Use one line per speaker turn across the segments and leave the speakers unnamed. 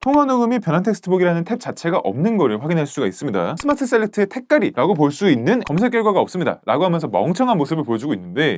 통화 녹음이 변환 텍스트 보기라는 탭 자체가 없는 거를 확인할 수가 있습니다. 스마트 셀렉트의 택가리라고 볼 수 있는 검색 결과가 없습니다 라고 하면서 멍청한 모습을 보여주고 있는데,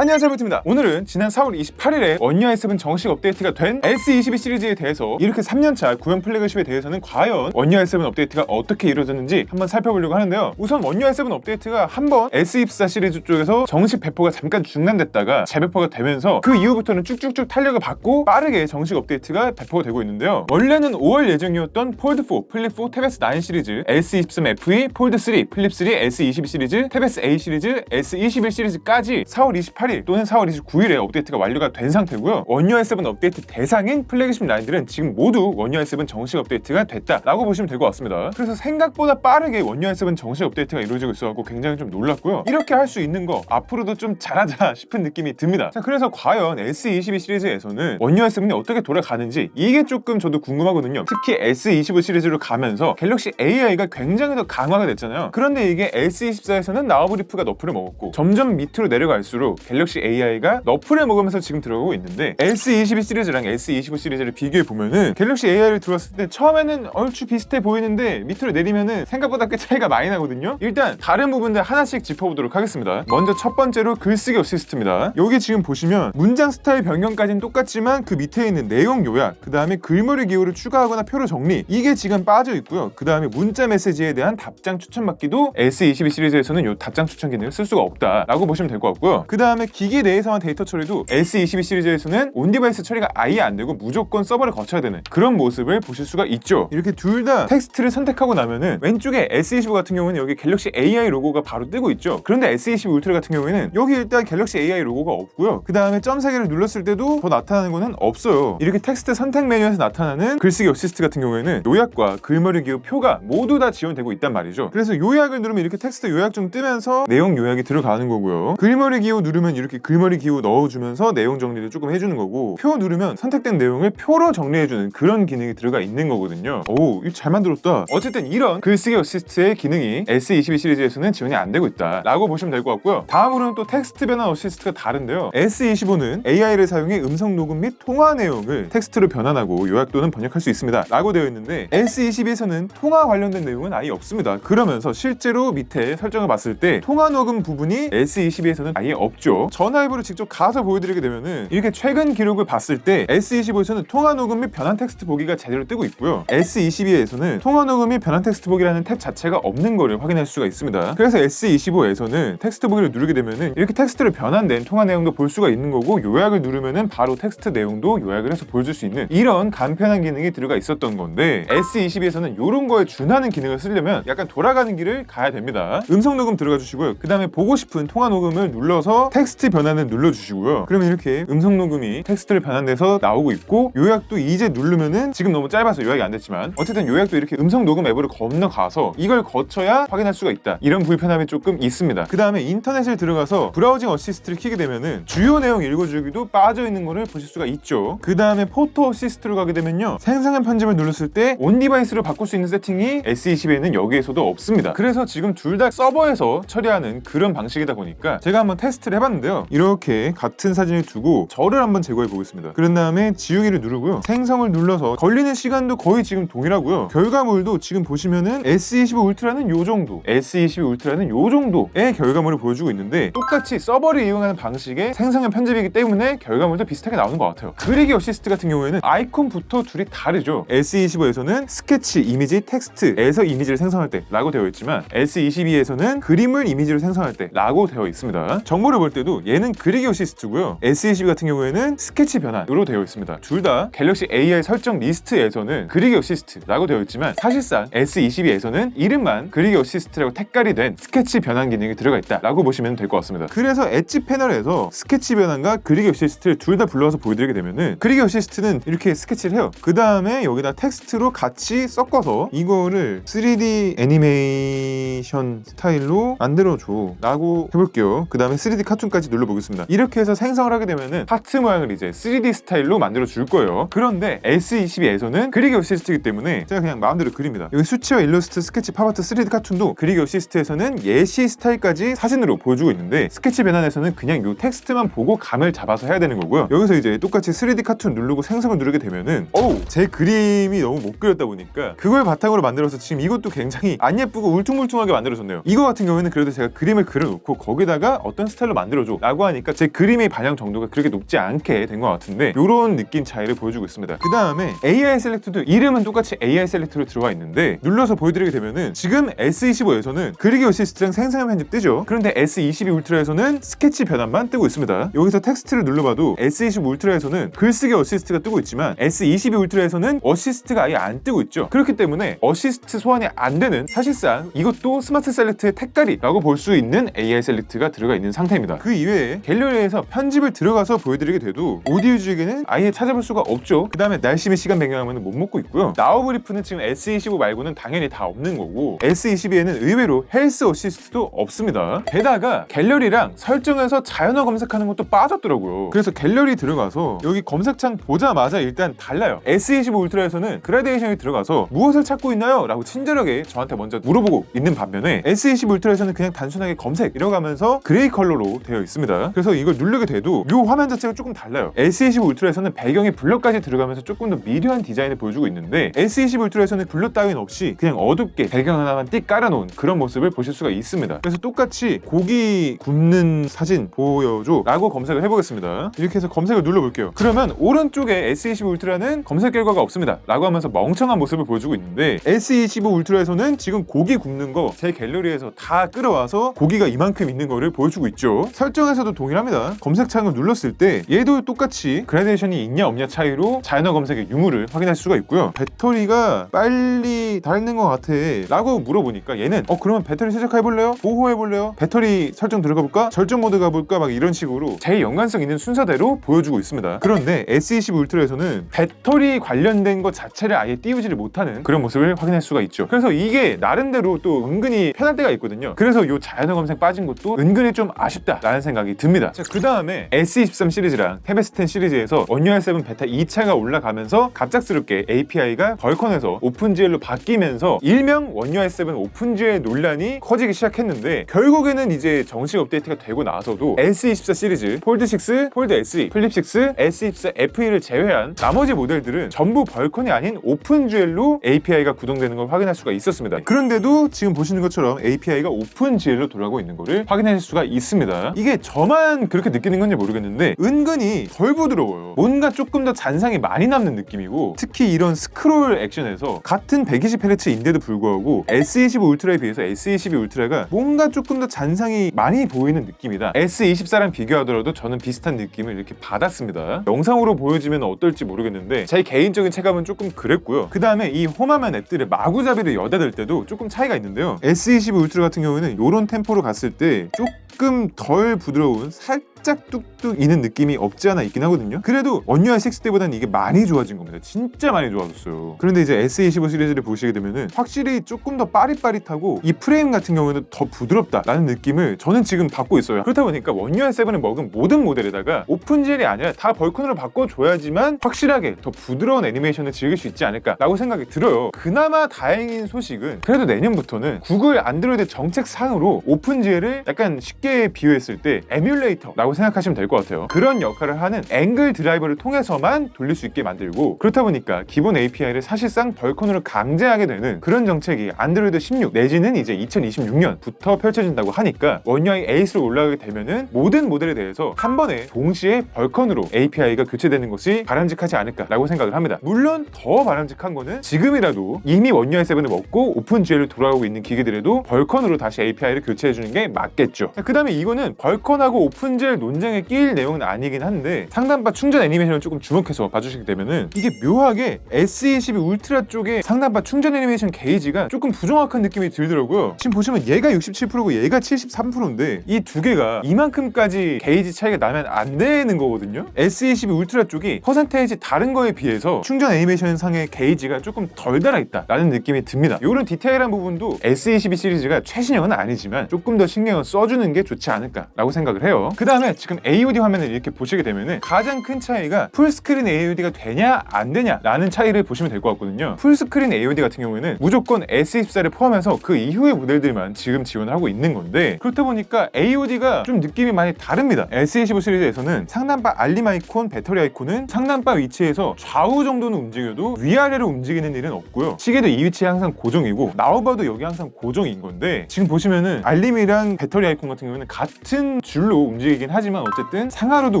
안녕하세요, 뷰티입니다. 오늘은 지난 4월 28일에 원 UI 7 정식 업데이트가 된 S22 시리즈에 대해서 이렇게 3년차 구형 플래그십에 대해서는 과연 원 UI 7 업데이트가 어떻게 이루어졌는지 한번 살펴보려고 하는데요. 우선 원 UI 7 업데이트가 한번 S24 시리즈 쪽에서 정식 배포가 잠깐 중단됐다가 재배포가 되면서 그 이후부터는 쭉쭉쭉 탄력을 받고 빠르게 정식 업데이트가 배포가 되고 있는데요. 원래는 5월 예정이었던 폴드4, 플립4, 탭 S9 시리즈, S23 FE, 폴드3, 플립3, S22 시리즈, 탭 S8 시리즈, S21 시리즈까지 4월 28일 또는 4월 29일에 업데이트가 완료가 된 상태고요. 원 UI 7 업데이트 대상인 플래그십 라인들은 지금 모두 원 UI 7 정식 업데이트가 됐다라고 보시면 될 것 같습니다. 그래서 생각보다 빠르게 원 UI 7 정식 업데이트가 이루어지고 있어서 굉장히 좀 놀랐고요. 이렇게 할 수 있는 거 앞으로도 좀 잘하자 싶은 느낌이 듭니다. 자, 그래서 과연 S22 시리즈에서는 원 UI 7이 어떻게 돌아가는지 이게 조금 저도 궁금하거든요. 특히 S25 시리즈로 가면서 갤럭시 AI가 굉장히 더 강화가 됐잖아요. 그런데 이게 S24에서는 나우브리프가 너프를 먹었고 점점 밑으로 내려갈수록 갤럭시 AI가 너프를 먹으면서 지금 들어가고 있는데, S22 시리즈랑 S25 시리즈를 비교해 보면은 갤럭시 AI를 들어왔을 때 처음에는 얼추 비슷해 보이는데 밑으로 내리면은 생각보다 꽤 차이가 많이 나거든요. 일단 다른 부분들 하나씩 짚어보도록 하겠습니다. 먼저 첫 번째로 글쓰기 어시스트입니다. 여기 지금 보시면 문장 스타일 변경까지는 똑같지만 그 밑에 있는 내용 요약, 그 다음에 글머리 기호를 추가하거나 표로 정리, 이게 지금 빠져 있고요. 그 다음에 문자 메시지에 대한 답장 추천받기도 S22 시리즈에서는 이 답장 추천 기능을 쓸 수가 없다라고 보시면 될 것 같고요. 그 다음에 기기 내에서만 데이터 처리도 S22 시리즈에서는 온디바이스 처리가 아예 안 되고 무조건 서버를 거쳐야 되는 그런 모습을 보실 수가 있죠. 이렇게 둘 다 텍스트를 선택하고 나면은 왼쪽에 S25 같은 경우는 여기 갤럭시 AI 로고가 바로 뜨고 있죠. 그런데 S22 울트라 같은 경우에는 여기 일단 갤럭시 AI 로고가 없고요. 그 다음에 점 3개를 눌렀을 때도 더 나타나는 거는 없어요. 이렇게 텍스트 선택 메뉴에서 나타나는 글쓰기 어시스트 같은 경우에는 요약과 글머리 기호, 표가 모두 다 지원되고 있단 말이죠. 그래서 요약을 누르면 이렇게 텍스트 요약 중 뜨면서 내용 요약이 들어가는 거고요. 글머리 기호 누르면 이렇게 글머리 기호 넣어주면서 내용 정리를 조금 해주는 거고, 표 누르면 선택된 내용을 표로 정리해주는 그런 기능이 들어가 있는 거거든요. 오, 이거 잘 만들었다. 어쨌든 이런 글쓰기 어시스트의 기능이 S22 시리즈에서는 지원이 안 되고 있다 라고 보시면 될 것 같고요. 다음으로는 또 텍스트 변환 어시스트가 다른데요. S25는 AI를 사용해 음성 녹음 및 통화 내용을 텍스트로 변환하고 요약 또는 번역할 수 있습니다 라고 되어 있는데, S22에서는 통화 관련된 내용은 아예 없습니다. 그러면서 실제로 밑에 설정을 봤을 때 통화 녹음 부분이 S22에서는 아예 없죠. 전화앱으로 직접 가서 보여드리게 되면은 이렇게 최근 기록을 봤을 때 S25에서는 통화 녹음 및 변환 텍스트 보기가 제대로 뜨고 있고요. S22에서는 통화 녹음 및 변환 텍스트 보기라는 탭 자체가 없는 거를 확인할 수가 있습니다. 그래서 S25에서는 텍스트 보기를 누르게 되면은 이렇게 텍스트로 변환된 통화 내용도 볼 수가 있는 거고, 요약을 누르면은 바로 텍스트 내용도 요약을 해서 보여줄 수 있는 이런 간편한 기능이 들어가 있었던 건데, S22에서는 이런 거에 준하는 기능을 쓰려면 약간 돌아가는 길을 가야 됩니다. 음성 녹음 들어가 주시고요. 그 다음에 보고 싶은 통화 녹음을 눌러서 텍스트 변환을 눌러주시고요. 그러면 이렇게 음성 녹음이 텍스트를 변환돼서 나오고 있고, 요약도 이제 누르면은 지금 너무 짧아서 요약이 안 됐지만 어쨌든 요약도 이렇게 음성 녹음 앱으로 건너가서 이걸 거쳐야 확인할 수가 있다. 이런 불편함이 조금 있습니다. 그 다음에 인터넷을 들어가서 브라우징 어시스트를 켜게 되면은 주요 내용 읽어주기도 빠져있는 거를 보실 수가 있죠. 그 다음에 포토 어시스트로 가게 되면요, 생성한 편집을 눌렀을 때 온 디바이스로 바꿀 수 있는 세팅이 S22에는 여기에서도 없습니다. 그래서 지금 둘 다 서버에서 처리하는 그런 방식이다 보니까 제가 한번 테스트를 해봤는데요. 이렇게 같은 사진을 두고 저를 한번 제거해 보겠습니다. 그런 다음에 지우기를 누르고요, 생성을 눌러서 걸리는 시간도 거의 지금 동일하고요. 결과물도 지금 보시면은 S25 울트라는 요 정도, S22 울트라는 요 정도의 결과물을 보여주고 있는데, 똑같이 서버를 이용하는 방식의 생성형 편집이기 때문에 결과물도 비슷하게 나오는 것 같아요. 그리기 어시스트 같은 경우에는 아이콘부터 둘이 다르죠. S25에서는 스케치, 이미지, 텍스트에서 이미지를 생성할 때 라고 되어 있지만 S22에서는 그림을 이미지로 생성할 때 라고 되어 있습니다. 정보를 볼 때도 얘는 그리기 어시스트고요, S22 같은 경우에는 스케치 변환으로 되어 있습니다. 둘 다 갤럭시 AI 설정 리스트에서는 그리기 어시스트라고 되어 있지만 사실상 S22에서는 이름만 그리기 어시스트라고 택깔이 된 스케치 변환 기능이 들어가 있다 라고 보시면 될 것 같습니다. 그래서 엣지 패널에서 스케치 변환과 그리기 어시스트를 둘 다 불러서 보여드리게 되면은, 그리기 어시스트는 이렇게 스케치를 해요. 그 다음에 여기다 텍스트로 같이 섞어서 이거를 3D 애니메이션 스타일로 만들어줘 라고 해볼게요. 그 다음에 3D 카툰까지 스타일까지 눌러보겠습니다. 이렇게 해서 생성을 하게 되면은 하트 모양을 이제 3D 스타일로 만들어 줄 거예요. 그런데 S22에서는 그리기 어시스트이기 때문에 제가 그냥 마음대로 그립니다. 여기 수치와 일러스트, 스케치, 팝아트, 3D 카툰도 그리기 어시스트에서는 예시 스타일까지 사진으로 보여주고 있는데 스케치 변환에서는 그냥 요 텍스트만 보고 감을 잡아서 해야 되는 거고요. 여기서 이제 똑같이 3D 카툰 누르고 생성을 누르게 되면은 제 그림이 너무 못 그렸다 보니까 그걸 바탕으로 만들어서 지금 이것도 굉장히 안 예쁘고 울퉁불퉁하게 만들어졌네요. 이거 같은 경우에는 그래도 제가 그림을 그려놓고 거기다가 어떤 스타일로 만들어줘 라고 하니까 제 그림의 반영 정도가 그렇게 높지 않게 된 것 같은데 요런 느낌 차이를 보여주고 있습니다. 그 다음에 AI 셀렉트도 이름은 똑같이 AI 셀렉트로 들어와 있는데 눌러서 보여드리게 되면은 지금 S25에서는 그리기 어시스트랑 생성 편집 뜨죠. 그런데 S22 울트라에서는 스케치 변환만 뜨고 있습니다. 여기서 텍스트를 눌러봐도 S25 울트라에서는 글쓰기 어시스트가 뜨고 있지만 S22 울트라에서는 어시스트가 아예 안 뜨고 있죠. 그렇기 때문에 어시스트 소환이 안 되는, 사실상 이것도 스마트 셀렉트의 택가리라고 볼 수 있는 AI 셀렉트가 들어가 있는 상태입니다. 그 이외에 갤러리에서 편집을 들어가서 보여드리게 돼도 오디오주에게는 아예 찾아볼 수가 없죠. 그 다음에 날씨 및 시간 변경하면 못 먹고 있고요. 나우브리프는 지금 S25 말고는 당연히 다 없는 거고 S22에는 의외로 헬스 어시스트도 없습니다. 게다가 갤러리랑 설정에서 자연어 검색하는 것도 빠졌더라고요. 그래서 갤러리 들어가서 여기 검색창 보자마자 일단 달라요. S25 울트라에서는 그라데이션이 들어가서 무엇을 찾고 있나요? 라고 친절하게 저한테 먼저 물어보고 있는 반면에 S25 울트라에서는 그냥 단순하게 검색 이러가면서 그레이 컬러로 되어 있습니다. 그래서 이걸 누르게 돼도 이 화면 자체가 조금 달라요. S25 울트라에서는 배경에 블러까지 들어가면서 조금 더 미려한 디자인을 보여주고 있는데 S25 울트라에서는 블러 따윈 없이 그냥 어둡게 배경 하나만 띡 깔아놓은 그런 모습을 보실 수가 있습니다. 그래서 똑같이 고기 굽는 사진 보여줘 라고 검색을 해보겠습니다. 이렇게 해서 검색을 눌러볼게요. 그러면 오른쪽에 S25 울트라는 검색 결과가 없습니다 라고 하면서 멍청한 모습을 보여주고 있는데 S25 울트라에서는 지금 고기 굽는 거 제 갤러리에서 다 끌어와서 고기가 이만큼 있는 거를 보여주고 있죠. 설정에서도 동일합니다. 검색창을 눌렀을 때 얘도 똑같이 그라데이션이 있냐 없냐 차이로 자연어 검색의 유무를 확인할 수가 있고요. 배터리가 빨리 닳는 것 같아 라고 물어보니까 얘는 그러면 배터리 최적화해볼래요? 보호해볼래요? 배터리 설정 들어가 볼까? 절전 모드 가볼까? 막 이런 식으로 제일 연관성 있는 순서대로 보여주고 있습니다. 그런데 S22 울트라에서는 배터리 관련된 것 자체를 아예 띄우지를 못하는 그런 모습을 확인할 수가 있죠. 그래서 이게 나름대로 또 은근히 편할 때가 있거든요. 그래서 이 자연어 검색 빠진 것도 은근히 좀 아쉽다라는 생각이 듭니다. 자, 그 다음에 S23 시리즈랑 탭스 10 시리즈에서 원UI 7 베타 2차가 올라가면서 갑작스럽게 API가 벌컨에서 오픈GL로 바뀌면서 일명 원UI 7 오픈GL 논란이 커지기 시작했는데 결국에는 이제 정식 업데이트가 되고 나서도 S24 시리즈, 폴드6, 폴드 SE, 플립6, S24 FE를 제외한 나머지 모델들은 전부 벌컨이 아닌 오픈GL로 API가 구동되는 걸 확인할 수가 있었습니다. 그런데도 지금 보시는 것처럼 API가 오픈GL로 돌아가고 있는 거를 확인할 수가 있습니다. 이게 저만 그렇게 느끼는 건지 모르겠는데 은근히 덜 부드러워요. 뭔가 조금 더 잔상이 많이 남는 느낌이고 특히 이런 스크롤 액션에서 같은 120Hz인데도 불구하고 S25 울트라에 비해서 S22 울트라가 뭔가 조금 더 잔상이 많이 보이는 느낌이다. S24랑 비교하더라도 저는 비슷한 느낌을 이렇게 받았습니다. 영상으로 보여지면 어떨지 모르겠는데 제 개인적인 체감은 조금 그랬고요. 그 다음에 이 홈화면 앱들의 마구잡이를 여다댈 때도 조금 차이가 있는데요. S22 울트라 같은 경우에는 이런 템포로 갔을 때 조금 덜 부드러운 살짝 뚝뚝 이는 느낌이 없지 않아 있긴 하거든요. 그래도 원UI 6 때보다는 이게 많이 좋아진 겁니다. 진짜 많이 좋아졌어요. 그런데 이제 S25 시리즈를 보시게 되면은 확실히 조금 더 빠릿빠릿하고 이 프레임 같은 경우에는 더 부드럽다라는 느낌을 저는 지금 받고 있어요. 그렇다 보니까 원UI 7을 먹은 모든 모델에다가 오픈GL이 아니라 다 벌컨으로 바꿔줘야지만 확실하게 더 부드러운 애니메이션을 즐길 수 있지 않을까라고 생각이 들어요. 그나마 다행인 소식은 그래도 내년부터는 구글 안드로이드 정책상으로 오픈GL을 약간 쉽게 비유했을 때 에뮬레이터라고 생각하시면 될 것 같아요. 그런 역할을 하는 앵글 드라이버를 통해서만 돌릴 수 있게 만들고 그렇다 보니까 기본 API를 사실상 벌컨으로 강제하게 되는 그런 정책이 안드로이드 16 내지는 이제 2026년부터 펼쳐진다고 하니까 원UI 8으로 올라가게 되면은 모든 모델에 대해서 한 번에 동시에 벌컨으로 API가 교체되는 것이 바람직하지 않을까라고 생각을 합니다. 물론 더 바람직한 거는 지금이라도 이미 원UI 7을 먹고 오픈GL로 돌아오고 있는 기기들에도 벌컨으로 다시 API를 교체해주는 게 맞겠죠. 그 다음에 이거는 벌컨하고 오픈GL 논쟁에 끼일 내용은 아니긴 한데 상단바 충전 애니메이션을 조금 주목해서 봐주시게 되면은 이게 묘하게 S22 울트라 쪽에 상단바 충전 애니메이션 게이지가 조금 부정확한 느낌이 들더라고요. 지금 보시면 얘가 67%고 얘가 73%인데 이 두 개가 이만큼까지 게이지 차이가 나면 안 되는 거거든요. S22 울트라 쪽이 퍼센테이지 다른 거에 비해서 충전 애니메이션 상의 게이지가 조금 덜 달아있다라는 느낌이 듭니다. 이런 디테일한 부분도 S22 시리즈가 최신형은 아니지만 조금 더 신경을 써주는 게 게 좋지 않을까라고 생각을 해요. 그 다음에 지금 AOD 화면을 이렇게 보시게 되면은 가장 큰 차이가 풀스크린 AOD가 되냐 안 되냐 라는 차이를 보시면 될 것 같거든요. 풀스크린 AOD 같은 경우에는 무조건 S24를 포함해서 그 이후의 모델들만 지금 지원을 하고 있는 건데, 그렇다 보니까 AOD가 좀 느낌이 많이 다릅니다. S25 시리즈에서는 상단바 알림 아이콘, 배터리 아이콘은 상단바 위치에서 좌우 정도는 움직여도 위아래로 움직이는 일은 없고요. 시계도 이 위치에 항상 고정이고 나우바도 여기 항상 고정인 건데, 지금 보시면은 알림이랑 배터리 아이콘 같은 경우는 같은 줄로 움직이긴 하지만 어쨌든 상하로도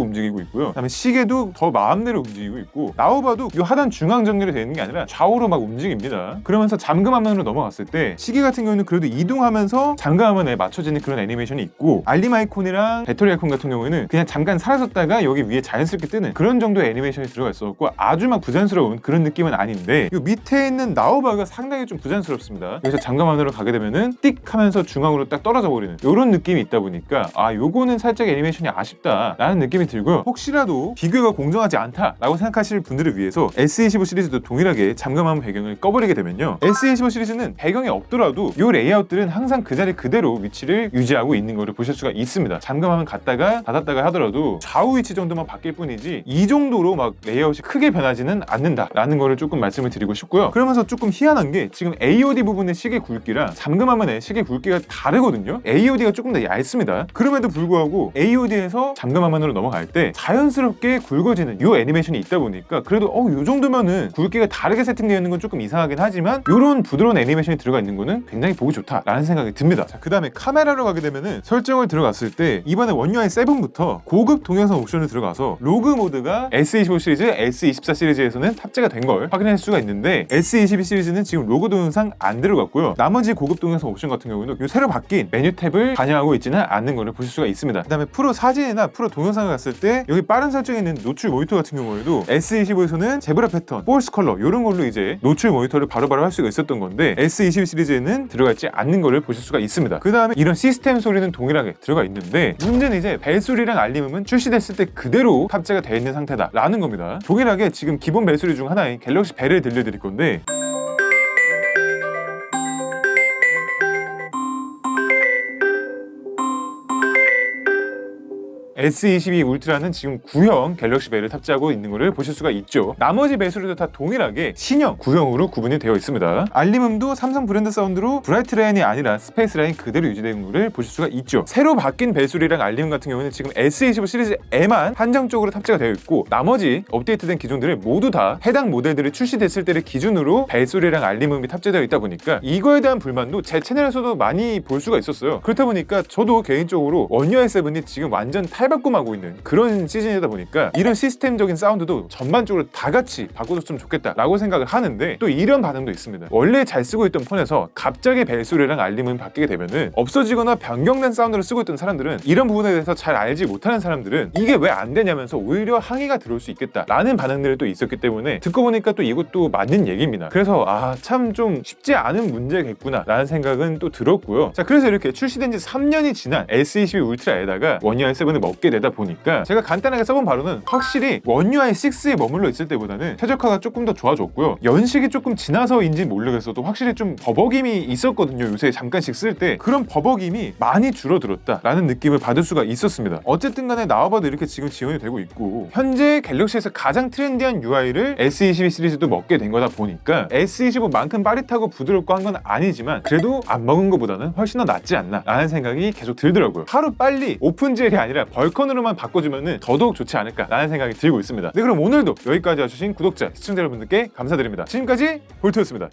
움직이고 있고요. 그다음에 시계도 더 마음대로 움직이고 있고, 나우바도 이 하단 중앙 정렬이 되는 게 아니라 좌우로 막 움직입니다. 그러면서 잠금 화면으로 넘어갔을 때 시계 같은 경우는 그래도 이동하면서 잠금 화면에 맞춰지는 그런 애니메이션이 있고, 알림 아이콘이랑 배터리 아이콘 같은 경우에는 그냥 잠깐 사라졌다가 여기 위에 자연스럽게 뜨는 그런 정도의 애니메이션이 들어가 있었고 아주 막 부자연스러운 그런 느낌은 아닌데, 이 밑에 있는 나우바가 상당히 좀 부자연스럽습니다. 여기서 잠금 화면으로 가게 되면은 띡 하면서 중앙으로 딱 떨어져 버리는 이런 느낌이 있다 보니까 요거는 살짝 애니메이션이 아쉽다 라는 느낌이 들고요. 혹시라도 비교가 공정하지 않다 라고 생각하실 분들을 위해서 S25 시리즈도 동일하게 잠금화면 배경을 꺼버리게 되면요, S25 시리즈는 배경이 없더라도 이 레이아웃들은 항상 그 자리 그대로 위치를 유지하고 있는 것을 보실 수가 있습니다. 잠금화면 갔다가 닫았다가 하더라도 좌우 위치 정도만 바뀔 뿐이지 이 정도로 막 레이아웃이 크게 변하지는 않는다 라는 거를 조금 말씀을 드리고 싶고요. 그러면서 조금 희한한 게 지금 AOD 부분의 시계 굵기랑 잠금화면의 시계 굵기가 다르거든요. AOD가 조금 더 얇습니다. 그럼에도 불구하고 AOD에서 잠금화면으로 넘어갈 때 자연스럽게 굵어지는 이 애니메이션이 있다 보니까 그래도 이 정도면은 굵기가 다르게 세팅되어 있는 건 조금 이상하긴 하지만 이런 부드러운 애니메이션이 들어가 있는 거는 굉장히 보기 좋다라는 생각이 듭니다. 자, 그 다음에 카메라로 가게 되면은 설정을 들어갔을 때 이번에 원 UI 7부터 고급 동영상 옵션을 들어가서 로그 모드가 S25 시리즈, S24 시리즈에서는 탑재가 된 걸 확인할 수가 있는데, S22 시리즈는 지금 로그 동영상 안 들어갔고요. 나머지 고급 동영상 옵션 같은 경우는 이 새로 바뀐 메뉴 탭을 반영하고 있지는 않는 것을 보실 수가 있습니다. 그 다음에 프로 사진이나 프로 동영상을 갔을 때 여기 빠른 설정에 있는 노출 모니터 같은 경우에도 S25에서는 제브라 패턴, 폴스 컬러 이런 걸로 이제 노출 모니터를 바로바로 할 수가 있었던 건데 S22 시리즈에는 들어가 있지 않는 것을 보실 수가 있습니다. 그 다음에 이런 시스템 소리는 동일하게 들어가 있는데, 문제는 이제 벨소리랑 알림음은 출시됐을 때 그대로 탑재가 되어 있는 상태다 라는 겁니다. 동일하게 지금 기본 벨소리 중 하나인 갤럭시 벨을 들려드릴 건데, S22 울트라는 지금 구형 갤럭시 벨을 탑재하고 있는 것을 보실 수가 있죠. 나머지 벨소리도 다 동일하게 신형 구형으로 구분이 되어 있습니다. 알림음도 삼성 브랜드 사운드로 브라이트 라인이 아니라 스페이스 라인 그대로 유지되는 것을 보실 수가 있죠. 새로 바뀐 벨소리랑 알림음 같은 경우는 지금 S25 시리즈에만 한정적으로 탑재가 되어 있고, 나머지 업데이트된 기종들은 모두 다 해당 모델들이 출시됐을 때를 기준으로 벨소리랑 알림음이 탑재되어 있다 보니까 이거에 대한 불만도 제 채널에서도 많이 볼 수가 있었어요. 그렇다 보니까 저도 개인적으로 원 UI 7이 지금 완전 탈바꿈하고 있는 그런 시즌이다 보니까 이런 시스템적인 사운드도 전반적으로 다 같이 바꿔줬으면 좋겠다라고 생각을 하는데, 또 이런 반응도 있습니다. 원래 잘 쓰고 있던 폰에서 갑자기 벨소리랑 알림음이 바뀌게 되면은 없어지거나 변경된 사운드를 쓰고 있던 사람들은, 이런 부분에 대해서 잘 알지 못하는 사람들은 이게 왜 안 되냐면서 오히려 항의가 들어올 수 있겠다라는 반응들이 또 있었기 때문에, 듣고 보니까 또 이것도 맞는 얘기입니다. 그래서 참 좀 쉽지 않은 문제겠구나 라는 생각은 또 들었고요. 자, 그래서 이렇게 출시된 지 3년이 지난 S22 울트라에다가 원 UI 7을 먹게 되다 보니까 제가 간단하게 써본 바로는 확실히 원 UI 6에 머물러 있을 때보다는 최적화가 조금 더 좋아졌고요. 연식이 조금 지나서인지 모르겠어도 확실히 좀 버벅임이 있었거든요. 요새 잠깐씩 쓸 때 그런 버벅임이 많이 줄어들었다라는 느낌을 받을 수가 있었습니다. 어쨌든 간에 나와봐도 이렇게 지금 지원이 되고 있고, 현재 갤럭시에서 가장 트렌디한 UI를 S22 시리즈도 먹게 된 거다 보니까 S25만큼 빠릿하고 부드럽고 한 건 아니지만 그래도 안 먹은 것보다는 훨씬 더 낫지 않나 라는 생각이 계속 들더라고요. 하루 빨리 오픈젤이 아니라 벌컨으로만 바꿔주면 더더욱 좋지 않을까 라는 생각이 들고 있습니다. 네, 그럼 오늘도 여기까지 와주신 구독자, 시청자 여러분들께 감사드립니다. 지금까지 볼트였습니다.